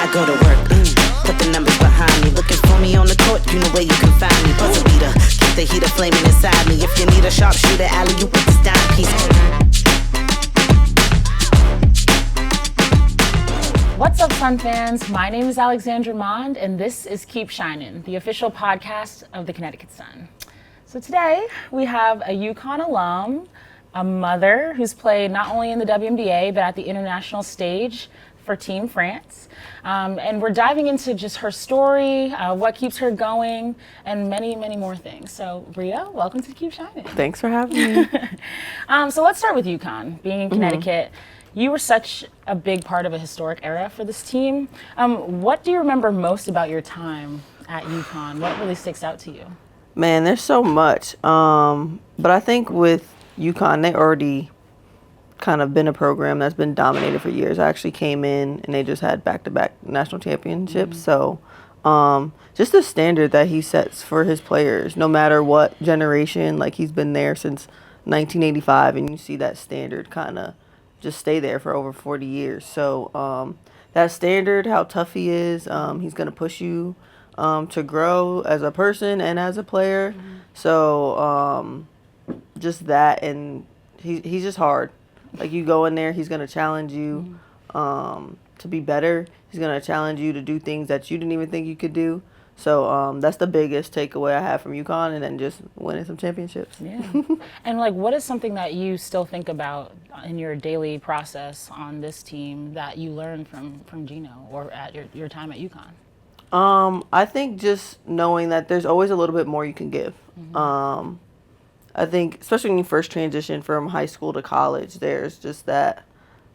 I go to work, put the numbers behind me. Looking for me on the court, you know where you can find me. Buzzer beater, keep the heater flaming inside me. If you need a sharpshooter, alley, you put this dime piece. What's up, Sun fans? My name is Alexandra Mond, and this is Keep Shinin, the official podcast of the Connecticut Sun. So today, we have a Yukon alum, a mother who's played not only in the WNBA, but at the international stage for Team France. And we're diving into just her story, what keeps her going, and many, many more things. So, Bria, welcome to Keep Shinin. Thanks for having me. So let's start with Yukon, being in Connecticut. You were such a big part of a historic era for this team. What do you remember most about your time at Yukon? What really sticks out to you? Man, there's so much. But I think with Yukon, they already kind of been a program that's been dominated for years. I actually came in and they just had back-to-back national championships. So just the standard that he sets for his players, no matter what generation, like he's been there since 1985, and you see that standard kind of just stay there for over 40 years. So that standard, how tough he is, he's going to push you to grow as a person and as a player. So just that, and he's just hard. Like, you go in there, he's going to challenge you to be better. He's going to challenge you to do things that you didn't even think you could do. So that's the biggest takeaway I have from Yukon, and then just winning some championships. Yeah. And like, what is something that you still think about in your daily process on this team that you learned from Gino or at your time at Yukon? I think just knowing that there's always a little bit more you can give. I think, especially when you first transition from high school to college, there's just that.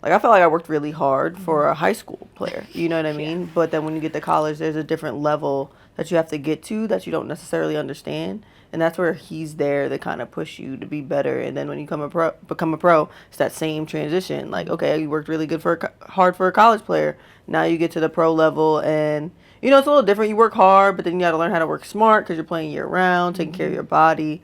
Like, I felt like I worked really hard for a high school player, you know what I mean? But then when you get to college, there's a different level that you have to get to that you don't necessarily understand. And that's where he's there to kind of push you to be better. And then when you become a pro, it's that same transition. Like, okay, you worked really hard for a college player. Now you get to the pro level, and, you know, it's a little different. You work hard, but then you got to learn how to work smart because you're playing year-round, taking care of your body.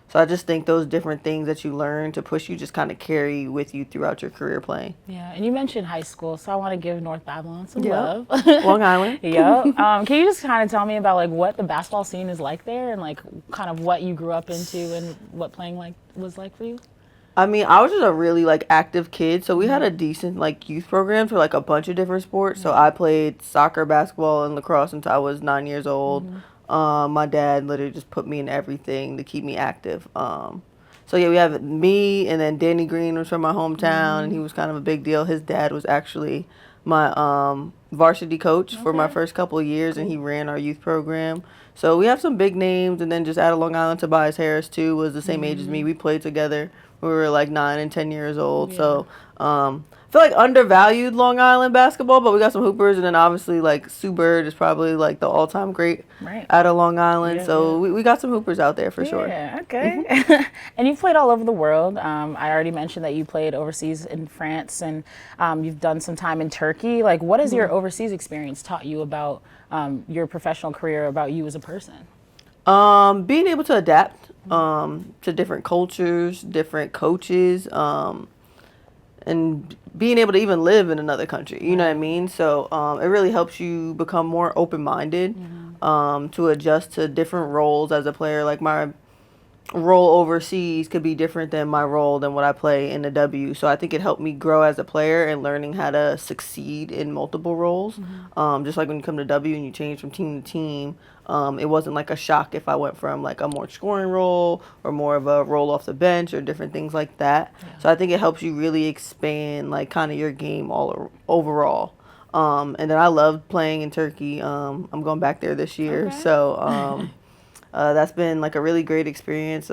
So I just think those different things that you learn to push you just kind of carry with you throughout your career playing. Yeah, and you mentioned high school, so I want to give North Babylon some love. Long Island. Yeah. Can you just kind of tell me about like what the basketball scene is like there, and like kind of what you grew up into and what playing was like for you? I mean, I was just a really like active kid, so we had a decent like youth program for like a bunch of different sports. So I played soccer, basketball, and lacrosse until I was 9 years old. My dad literally just put me in everything to keep me active. So yeah, we have me, and then Danny Green was from my hometown, and he was kind of a big deal. His dad was actually my varsity coach for my first couple of years, and he ran our youth program. So we have some big names, and then just out of Long Island, Tobias Harris too was the same age as me. We played together. We were like 9 and 10 years old. So I feel like undervalued Long Island basketball, but we got some hoopers, and then obviously like Sue Bird is probably like the all-time great out of Long Island. We got some hoopers out there for sure. Yeah, okay. And you've played all over the world. I already mentioned that you played overseas in France, and you've done some time in Turkey. Like, what has your overseas experience taught you about your professional career, about you as a person? Being able to adapt to different cultures, different coaches, and being able to even live in another country, you know what I mean? So it really helps you become more open-minded, to adjust to different roles as a player. Like, my role overseas could be different than my role than what I play in the W. So I think it helped me grow as a player and learning how to succeed in multiple roles. Just like when you come to W and you change from team to team, it wasn't like a shock if I went from like a more scoring role or more of a role off the bench or different things like that. So I think it helps you really expand like kind of your game overall. And then I loved playing in Turkey. I'm going back there this year. So that's been like a really great experience,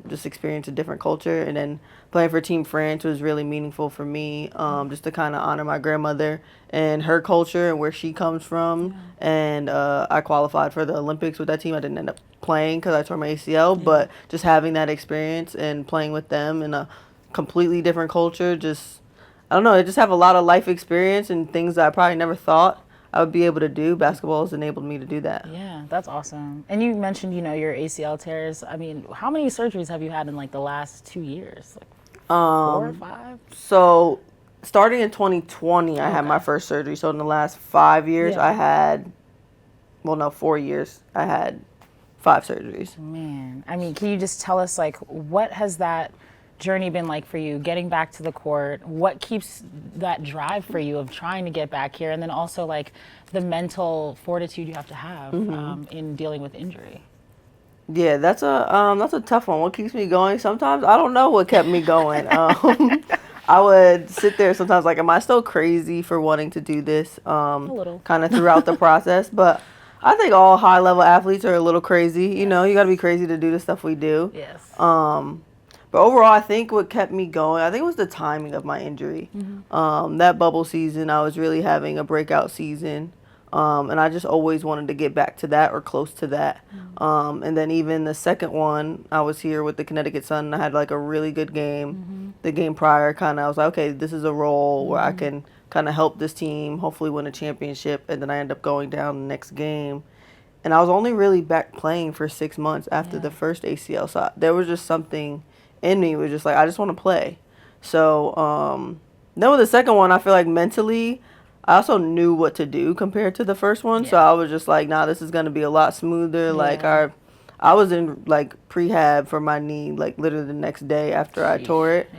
just experience a different culture. And then playing for Team France was really meaningful for me, just to kind of honor my grandmother and her culture and where she comes from. And I qualified for the Olympics with that team. I didn't end up playing because I tore my ACL, but just having that experience and playing with them in a completely different culture, just, I don't know, I just have a lot of life experience and things that I probably never thought I would be able to do. Basketball has enabled me to do that. Yeah, that's awesome. And you mentioned, your ACL tears. I mean, how many surgeries have you had in like the last 2 years? Like 4 or 5? So starting in 2020, I had my first surgery. So in the last 5 years, I had, 4 years, I had 5 surgeries. Man, I mean, can you just tell us, like, what has that journey been like for you, getting back to the court? What keeps that drive for you of trying to get back here? And then also, like, the mental fortitude you have to have in dealing with injury. Yeah, that's a tough one. What keeps me going? Sometimes I don't know what kept me going. I would sit there sometimes like, am I still crazy for wanting to do this? A little. Kind of throughout the process, but I think all high level athletes are a little crazy. You know, you got to be crazy to do the stuff we do. Yes. But overall, I think what kept me going, I think it was the timing of my injury. That bubble season, I was really having a breakout season. And I just always wanted to get back to that or close to that. And then even the second one, I was here with the Connecticut Sun, and I had like a really good game. The game prior, I was like, okay, this is a role where I can kind of help this team, hopefully win a championship. And then I end up going down the next game. And I was only really back playing for 6 months after the first ACL. So there was just something in me, was just like, I just want to play. So then with the second one, I feel like mentally, I also knew what to do compared to the first one. So I was just like, nah, this is going to be a lot smoother. Like I was in like prehab for my knee, like literally the next day after I tore it.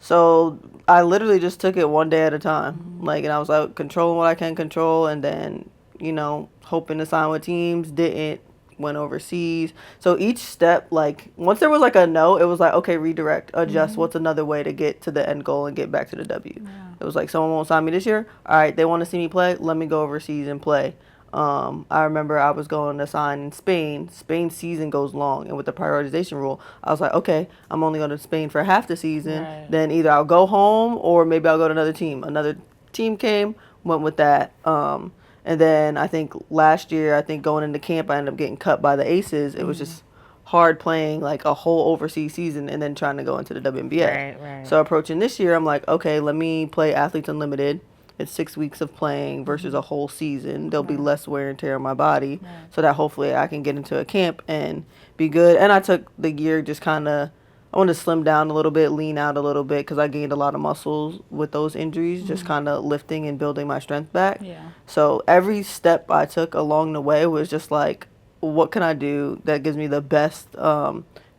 So I literally just took it one day at a time. Like, and I was like controlling what I can control, and then, you know, hoping to sign with teams, didn't, went overseas. So each step, like once there was like a no, it was like, okay, redirect, adjust, what's another way to get to the end goal and get back to the W. It was like, someone won't sign me this year, all right, they want to see me play, let me go overseas and play. I remember I was going to sign in Spain. Spain's season goes long, and with the prioritization rule, I was like, okay, I'm only going to Spain for half the season. Then either I'll go home or maybe I'll go to another team. Another team came, went with that. And then I think last year, going into camp, I ended up getting cut by the Aces. It was just hard playing like a whole overseas season and then trying to go into the WNBA. So approaching this year, I'm like, okay, let me play Athletes Unlimited. It's 6 weeks of playing versus a whole season. There'll be less wear and tear on my body, so that hopefully I can get into a camp and be good. And I took the year just kind of, I wanted to slim down a little bit, lean out a little bit, because I gained a lot of muscles with those injuries, just kind of lifting and building my strength back. So every step I took along the way was just like, what can I do that gives me the best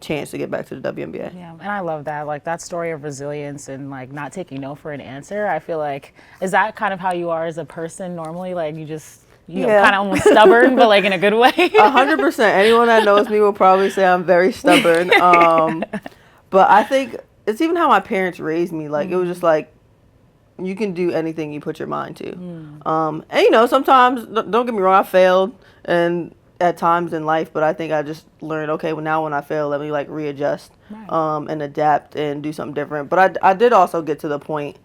chance to get back to the WNBA? Yeah, and I love that, like that story of resilience and like not taking no for an answer. I feel like, is that kind of how you are as a person normally? Like you just, you know, kind of almost stubborn, but like in a good way? 100%. Anyone that knows me will probably say I'm very stubborn. But I think it's even how my parents raised me. Like, it was just like, you can do anything you put your mind to. And, you know, sometimes, don't get me wrong, I failed and at times in life, but I think I just learned, okay, well, now when I fail, let me, like, readjust and adapt and do something different. But I did also get to the point,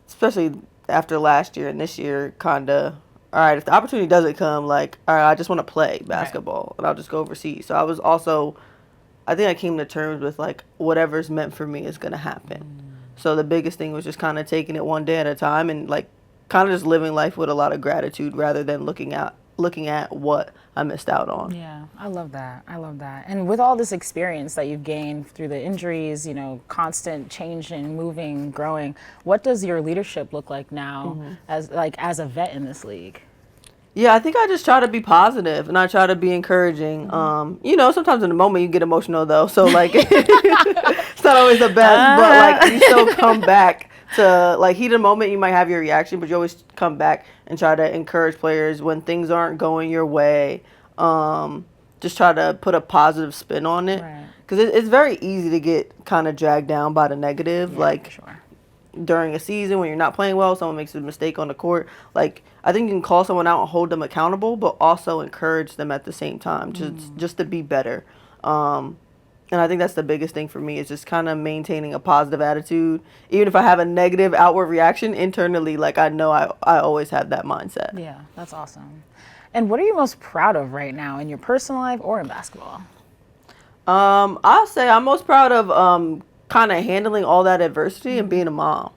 especially after last year and this year, kind of, all right, if the opportunity doesn't come, like, all right, I just want to play basketball and I'll just go overseas. So I was also, I think I came to terms with, like, whatever's meant for me is going to happen. So the biggest thing was just kind of taking it one day at a time and, like, kind of just living life with a lot of gratitude rather than looking at what I missed out on. Yeah, I love that. I love that. And with all this experience that you've gained through the injuries, you know, constant changing, moving, growing, what does your leadership look like now as a vet in this league? Yeah, I think I just try to be positive and I try to be encouraging. You know, sometimes in the moment you get emotional though, so like it's not always the best, but like you still come back to, like, heat of the moment you might have your reaction, but you always come back and try to encourage players when things aren't going your way. Just try to put a positive spin on it, because it's very easy to get kind of dragged down by the negative. During a season when you're not playing well, someone makes a mistake on the court, like, I think you can call someone out and hold them accountable, but also encourage them at the same time, just to be better. And I think that's the biggest thing for me, is just kind of maintaining a positive attitude. Even if I have a negative outward reaction internally, like, I know I always have that mindset. Yeah, that's awesome. And what are you most proud of right now in your personal life or in basketball? I'll say I'm most proud of kind of handling all that adversity and being a mom.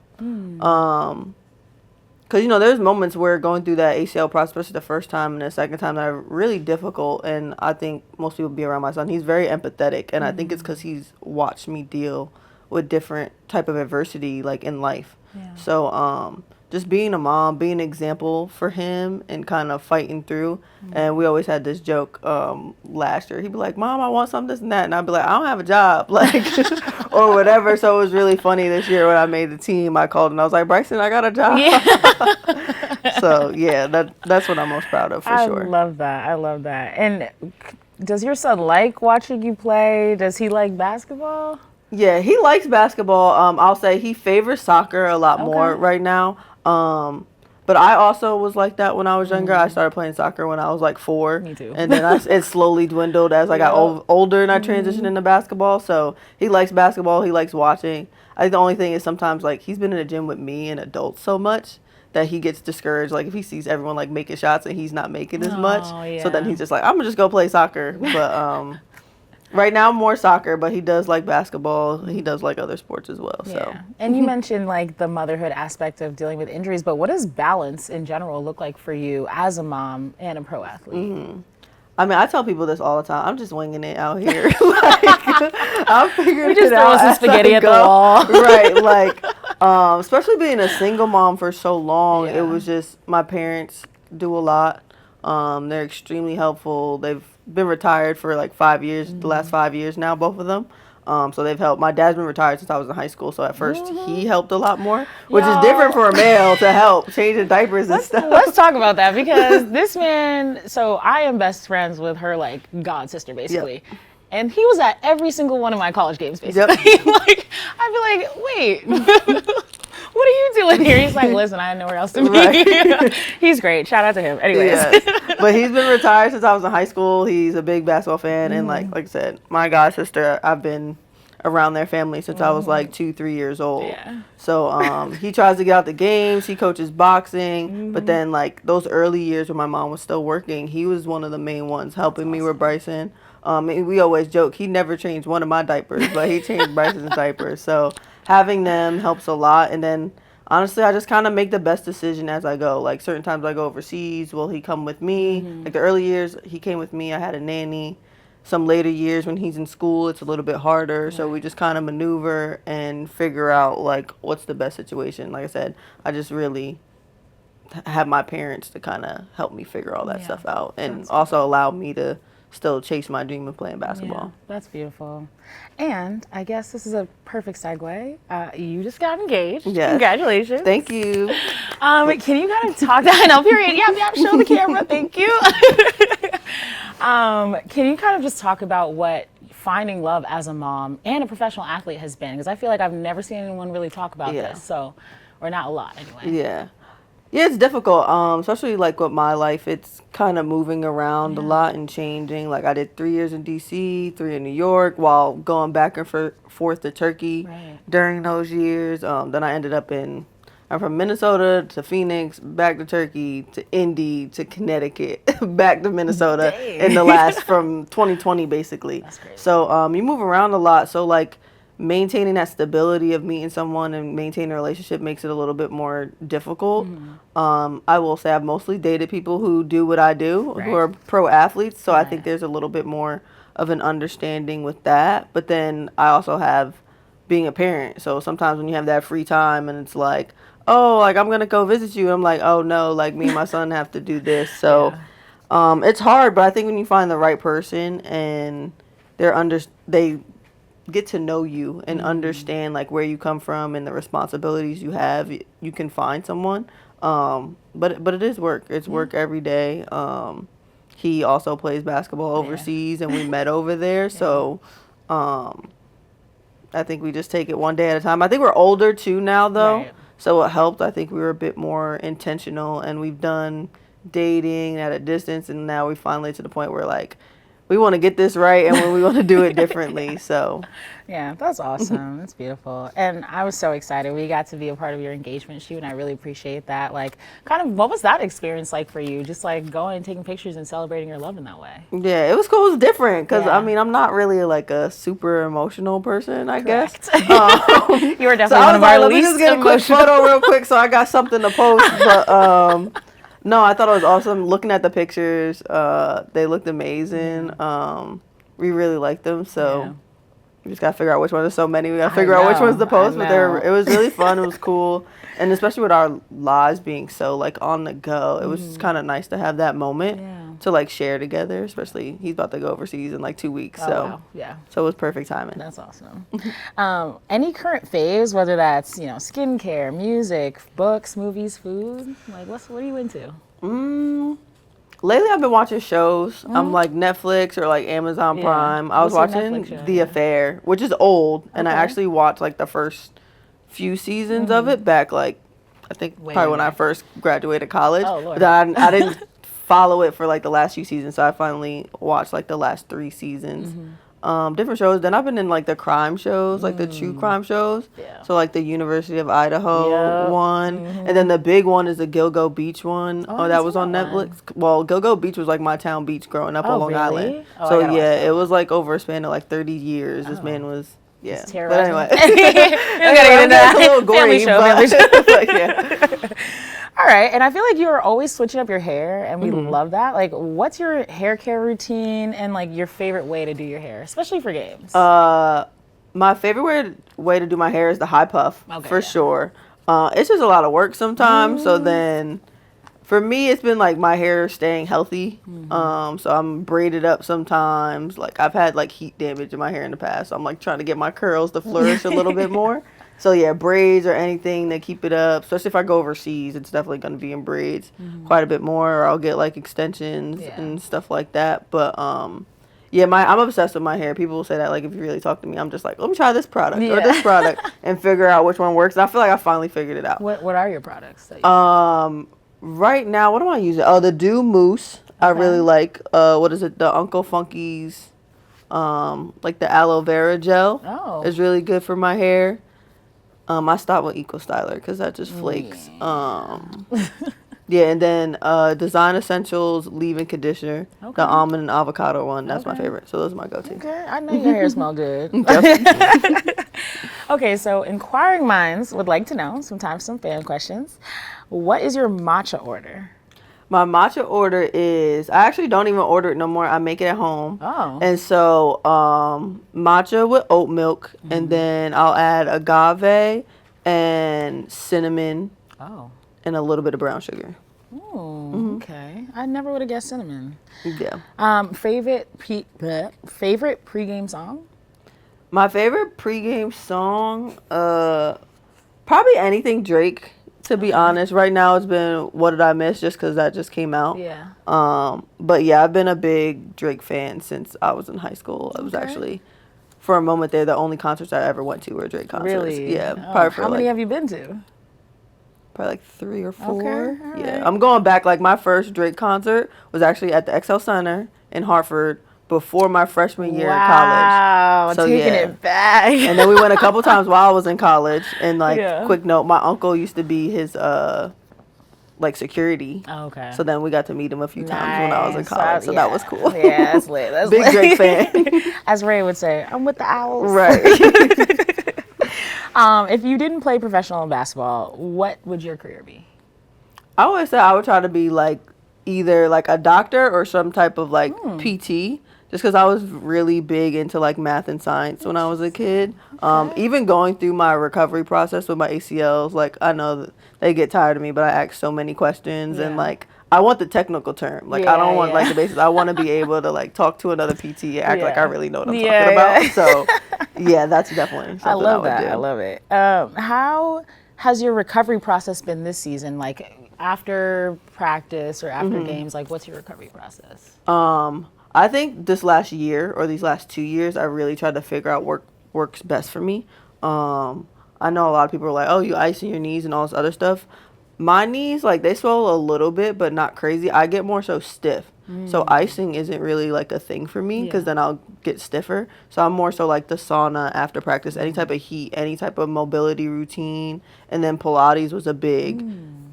Because, you know, there's moments where going through that ACL process, especially the first time and the second time, that are really difficult. And I think most people be around my son. He's very empathetic. And I think it's because he's watched me deal with different type of adversity like in life. Yeah. So just being a mom, being an example for him and kind of fighting through. And we always had this joke last year. He'd be like, Mom, I want something, this and that. And I'd be like, I don't have a job, like, or whatever. So it was really funny this year when I made the team. I called and I was like, Bryson, I got a job. Yeah. So, yeah, that's what I'm most proud of for sure. I love that. And does your son like watching you play? Does he like basketball? Yeah, he likes basketball. I'll say he favors soccer a lot more right now. But I also was like that when I was younger. I started playing soccer when I was like 4. Me too. And then it slowly dwindled as I got older and I transitioned into basketball. So he likes basketball. He likes watching. I think the only thing is sometimes like he's been in the gym with me and adults so much that he gets discouraged. Like if he sees everyone like making shots and he's not making as much. Yeah. So then he's just like, I'm going to just go play soccer. But right now more soccer, but he does like basketball. He does like other sports as well. So. And you mentioned like the motherhood aspect of dealing with injuries, but what does balance in general look like for you as a mom and a pro athlete? I mean, I tell people this all the time. I'm just winging it out here. I'm figuring just it out. throw some as spaghetti I at the go. wall. Right. Like, especially being a single mom for so long, it was just, my parents do a lot. They're extremely helpful. They've been retired for like 5 years, the last 5 years now, both of them. So they've helped. My dad's been retired since I was in high school, so at first he helped a lot more, which is different for a male to help changing diapers and stuff. Let's talk about that because this man, so I am best friends with her like god sister basically. Yep. And he was at every single one of my college games basically. Like I'd be like, wait, what are you doing here? He's like, listen, I had nowhere else to be. Right. He's great. Shout out to him. Anyways. Yes. But he's been retired since I was in high school. He's a big basketball fan. And like I said, my god sister, I've been around their family since I was like 2-3 years old. Yeah. So he tries to get out the games. He coaches boxing. But then like those early years when my mom was still working, he was one of the main ones helping me with Bryson. And we always joke, he never changed one of my diapers, but he changed Bryson's diapers. So having them helps a lot. And then honestly, I just kind of make the best decision as I go. Like certain times I go overseas, will he come with me? Like the early years, he came with me. I had a nanny. Some later years when he's in school, it's a little bit harder. So we just kind of maneuver and figure out like what's the best situation. Like I said, I just really have my parents to kind of help me figure all that stuff out and also allow me to still chase my dream of playing basketball. Yeah, that's beautiful. And I guess this is a perfect segue. You just got engaged. Yes. Congratulations. Thank you. Can you kind of talk that? No, period. Yeah, show the camera. Thank you. Can you kind of just talk about what finding love as a mom and a professional athlete has been? Because I feel like I've never seen anyone really talk about this. So, or not a lot anyway. Yeah. Yeah, it's difficult, especially like with my life. It's kind of moving around a lot and changing. Like I did 3 years in D.C., 3 in New York, while going back and forth to Turkey during those years. Then I ended up I'm from Minnesota to Phoenix, back to Turkey, to Indy, to Connecticut, back to Minnesota in the last, from 2020 basically. That's great. So you move around a lot. So like, maintaining that stability of meeting someone and maintaining a relationship makes it a little bit more difficult. I will say I've mostly dated people who do what I do, who are pro athletes. So I think there's a little bit more of an understanding with that. But then I also have being a parent. So sometimes when you have that free time and it's like, oh, like I'm going to go visit you. I'm like, oh no, like me and my son have to do this. So it's hard, but I think when you find the right person and they get to know you and understand like where you come from and the responsibilities you have, you can find someone. But it is work. It's work every day. He also plays basketball overseas and we met over there. So I think we just take it one day at a time. I think we're older too now though. So it helped. I think we were a bit more intentional and we've done dating at a distance and now we finally to the point where like we want to get this right and we want to do it differently. So yeah, that's awesome. That's beautiful. And I was so excited. We got to be a part of your engagement shoot and I really appreciate that. Like kind of what was that experience like for you? Just like going and taking pictures and celebrating your love in that way. Yeah, it was cool. It was different because I mean, I'm not really like a super emotional person, I guess. You were definitely so one of our let me least just get a quick photo real quick so I got something to post. But no, I thought it was awesome. Looking at the pictures, they looked amazing. We really liked them. So We just got to figure out which one. There's so many. We got to figure out which one's the post. But it was really fun. It was cool. And especially with our lives being so, like, on the go, it was kind of nice to have that moment to, like, share together. Especially he's about to go overseas in, like, 2 weeks. So it was perfect timing. That's awesome. Any current faves, whether that's, skincare, music, books, movies, food? Like, what are you into? Lately, I've been watching shows. I'm like Netflix or like Amazon Prime. I was watching The Affair, which is old, and I actually watched like the first few seasons of it back, like I think probably when I first graduated college. Oh, Lord. But I didn't follow it for like the last few seasons, so I finally watched like the last 3 seasons. Different shows. Then I've been in like the crime shows, like the true crime shows. Yeah. So like the University of Idaho one, and then the big one is the Gilgo Beach one. That was on Netflix. Well, Gilgo Beach was like my town beach growing up on Long Island. So it was like over a span of like 30 years. This man was but anyway, it's a little gory, family show. but yeah. All right, and I feel like you're always switching up your hair, and we love that. Like, what's your hair care routine and like your favorite way to do your hair, especially for games? My favorite way to do my hair is the high puff, for sure. It's just a lot of work sometimes, so then for me, it's been like my hair staying healthy. So I'm braided up sometimes. Like I've had like heat damage in my hair in the past, so I'm like trying to get my curls to flourish a little bit more. So yeah, braids or anything to keep it up. Especially if I go overseas, it's definitely going to be in braids quite a bit more. Or I'll get like extensions and stuff like that. But I'm obsessed with my hair. People will say that like if you really talk to me, I'm just like, let me try this product or this product and figure out which one works. And I feel like I finally figured it out. What are your products? That you Right now, what am I using? Oh, the Dew Mousse. I really like. What is it? The Uncle Funky's, like the aloe vera gel. Oh. Is really good for my hair. I stopped with Eco Styler because that just flakes. And then Design Essentials leave-in conditioner. The almond and avocado one. That's my favorite. So those are my go-to. Okay, I know your hair smells good. Okay, so inquiring minds would like to know, sometimes some fan questions. What is your matcha order? My matcha order is, I actually don't even order it no more. I make it at home. Oh. And so matcha with oat milk, and then I'll add agave and cinnamon and a little bit of brown sugar. Oh, okay. I never would have guessed cinnamon. Yeah. Favorite pregame song? My favorite pregame song, probably anything Drake. To be honest, right now it's been What Did I Miss, just because that just came out. Yeah. But yeah, I've been a big Drake fan since I was in high school. It was actually, for a moment there, the only concerts I ever went to were Drake concerts. Really? Yeah. Probably for how many have you been to? Probably like 3 or 4. Okay, all Yeah. right. I'm going back. Like my first Drake concert was actually at the XL Center in Hartford before my freshman year in college. Wow, So, taking it back. And then we went a couple times while I was in college. And like, Yeah. quick note, my uncle used to be his like security. Okay. So then we got to meet him a few times when I was in Nice. college. So that was cool. Yeah, that's lit. That's Big lit. Drake fan. As Ray would say, I'm with the Owls. Right. If you didn't play professional basketball, what would your career be? I always said I would try to be like either like a doctor or some type of like PT. Just because I was really big into like math and science when I was a kid. Even going through my recovery process with my ACLs, like I know that they get tired of me, but I ask so many questions and like I want the technical term. Like I don't want like the basics. I want to be able to like talk to another PT and act like I really know what I'm talking about. So yeah, that's definitely something I would do. I love it. How has your recovery process been this season? Like after practice or after games, like what's your recovery process? I think this last year or these last 2 years, I really tried to figure out what works best for me. I know a lot of people are like, oh, you icing your knees and all this other stuff. My knees, like they swell a little bit, but not crazy. I get more so stiff. So icing isn't really like a thing for me because then I'll get stiffer. So I'm more so like the sauna after practice, any type of heat, any type of mobility routine. And then Pilates was a big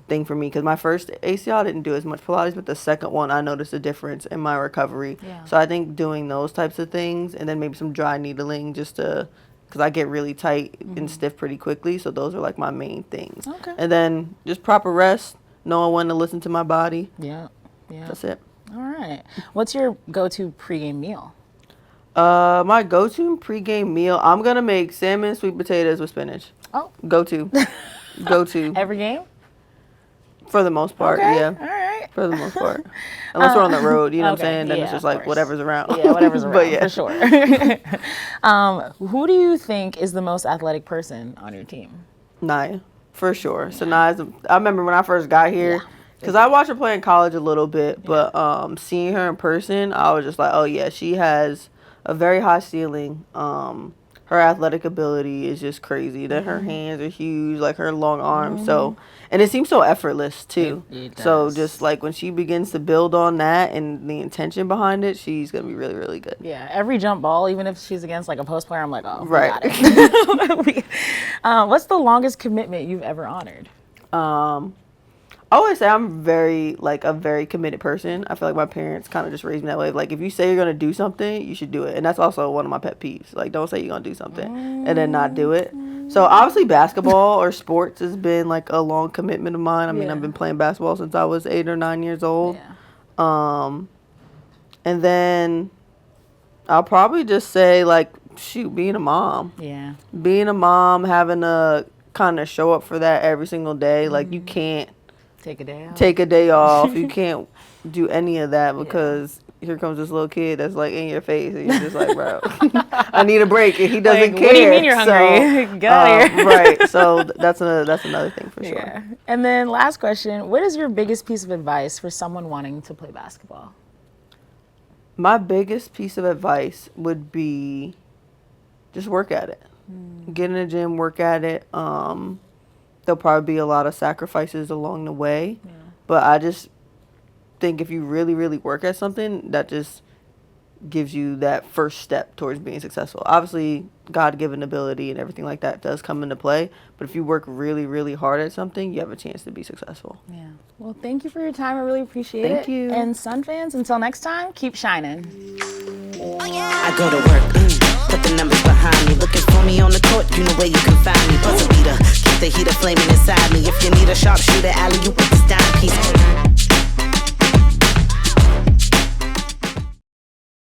thing for me because my first ACL I didn't do as much Pilates, but the second one I noticed a difference in my recovery. So I think doing those types of things and then maybe some dry needling just to, because I get really tight and stiff pretty quickly. So those are like my main things. And then just proper rest, knowing when to listen to my body. Yeah. That's it. All right. What's your go-to pregame meal? My go-to pregame meal, I'm going to make salmon, sweet potatoes with spinach. Oh. Go-to. Go-to. Every game? For the most part, Okay. yeah. All right. For the most part. Unless we're on the road, you know what I'm saying? Then Yeah, it's just of like course. whatever's around. Yeah, whatever's around, But yeah. for sure. Who do you think is the most athletic person on your team? Naya, for sure. So Naya's, I remember when I first got here, because I watched her play in college a little bit, but seeing her in person, I was just like, oh yeah, she has a very high ceiling. Her athletic ability is just crazy. Then her hands are huge, like her long arms. So, and it seems so effortless too. It so does. just like when she begins to build on that and the intention behind it, she's gonna be really, really good. Yeah, every jump ball, even if she's against like a post player, I'm like, oh, Right. we got it. What's the longest commitment you've ever honored? I always say I'm very, like, a very committed person. I feel like my parents kind of just raised me that way. Like, if you say you're going to do something, you should do it. And that's also one of my pet peeves. Like, don't say you're going to do something and then not do it. So, obviously, basketball or sports has been, like, a long commitment of mine. I mean, I've been playing basketball since I was 8 or 9 years old. Yeah. And then I'll probably just say, like, shoot, being a mom. Yeah. Being a mom, having to kind of show up for that every single day. Like, you can't Take a day off. take a day off. You can't do any of that because here comes this little kid that's like in your face and you're just like, bro, I need a break, and he doesn't care. What do you mean you're hungry? So, Get out of here. Right. So that's another thing for sure. Yeah. And then last question, what is your biggest piece of advice for someone wanting to play basketball? My biggest piece of advice would be just work at it. Get in the gym, work at it. There'll probably be a lot of sacrifices along the way. Yeah. But I just think if you really, really work at something, that just gives you that first step towards being successful. Obviously, God-given ability and everything like that does come into play. But if you work really, really hard at something, you have a chance to be successful. Yeah. Well, thank you for your time. I really appreciate it. Thank you. And Sun fans, until next time, keep shining. I go to work, put the numbers behind me. Looking for me on the court, you know where you can find me. Buzzer beater, keep the heater flaming inside me. If you need a sharpshooter, alley, you with this dime piece.